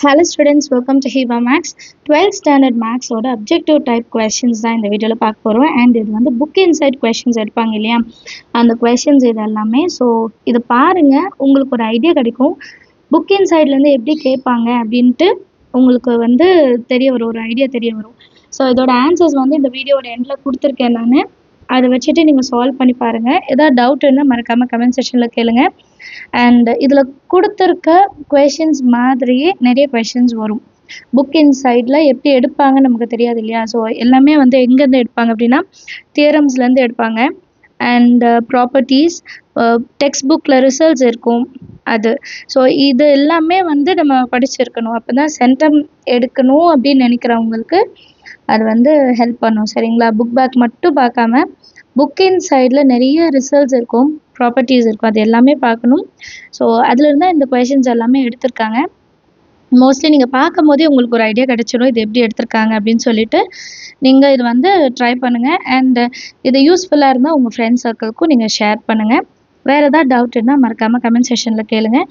Hello students, welcome to Hiva Max. 12th standard Max ஓட objective type questions தான் இந்த வீடியோல பார்க்க போறோம். And இது வந்து book inside questions எடுப்பாங்க இல்லையா, அந்த questions இது எல்லாமே. ஸோ இதை பாருங்க, உங்களுக்கு ஒரு ஐடியா கிடைக்கும். புக் இன்சைட்லேருந்து எப்படி கேட்பாங்க அப்படின்ட்டு உங்களுக்கு வந்து தெரிய வரும், ஒரு ஐடியா தெரிய வரும். ஸோ இதோட ஆன்சர்ஸ் வந்து இந்த வீடியோட எண்டில் கொடுத்துருக்கேன் நான். அதை வச்சுட்டு நீங்கள் சால்வ் பண்ணி பாருங்கள். ஏதாவது டவுட் இருந்தால் மறக்காமல் கமெண்ட் செக்ஷனில் கேளுங்க. அண்ட் இதில் கொடுத்துருக்க கொஷின்ஸ் மாதிரியே நிறைய கொஷின்ஸ் வரும். புக் இன்சைடில் எப்படி எடுப்பாங்கன்னு நமக்கு தெரியாது இல்லையா. ஸோ எல்லாமே வந்து எங்கேருந்து எடுப்பாங்க அப்படின்னா தியரம்ஸ்லேருந்து எடுப்பாங்க. அண்ட் ப்ராப்பர்ட்டிஸ், டெக்ஸ்ட் புக்கில் ரிசல்ட்ஸ் இருக்கும் அது. ஸோ இது எல்லாமே வந்து நம்ம படிச்சிருக்கணும். அப்போ தான் சென்டம் எடுக்கணும் அப்படின்னு நினைக்கிறவங்களுக்கு அது வந்து ஹெல்ப் பண்ணும். சரிங்களா, புக் பேக் மட்டும் பார்க்காம புக் இன்சைடில் நிறைய ரிசல்ட்ஸ் இருக்கும், ப்ராப்பர்ட்டிஸ் இருக்கும், அது எல்லாமே பார்க்கணும். ஸோ அதுலேருந்து தான் இந்த கொஷின்ஸ் எல்லாமே எடுத்திருக்காங்க. மோஸ்ட்லி நீங்கள் பார்க்கும் போதே உங்களுக்கு ஒரு ஐடியா கிடச்சிடும் இது எப்படி எடுத்திருக்காங்க அப்படின்னு சொல்லிட்டு. நீங்கள் இது வந்து ட்ரை பண்ணுங்கள். அண்ட் இது யூஸ்ஃபுல்லாக இருந்தால் உங்கள் ஃப்ரெண்ட்ஸ் சர்க்கிள்க்கும் நீங்கள் ஷேர் பண்ணுங்கள். வேறு ஏதாவது டவுட் இருந்தால் மறக்காமல் கமெண்ட் செக்ஷனில் கேளுங்க.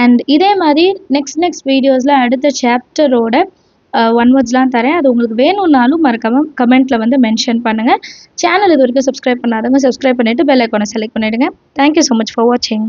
அண்ட் இதே மாதிரி நெக்ஸ்ட் வீடியோஸில் அடுத்த சாப்டரோட ஒன் வேர்ட்ஸ்லாம் தரேன். அது உங்களுக்கு வேணும்னாலும் மறக்காமல் கமெண்ட்டில் வந்து மென்ஷன் பண்ணுங்கள். சேனல் இது வரைக்கும் சப்ஸ்கிரைப் பண்ணாதவங்க சப்ஸ்கிரைப் பண்ணிவிட்டு பெல் ஐக்கானை செலக்ட் பண்ணிவிடுங்க. தேங்க்யூ ஸோ மச் ஃபார் வாட்சிங்.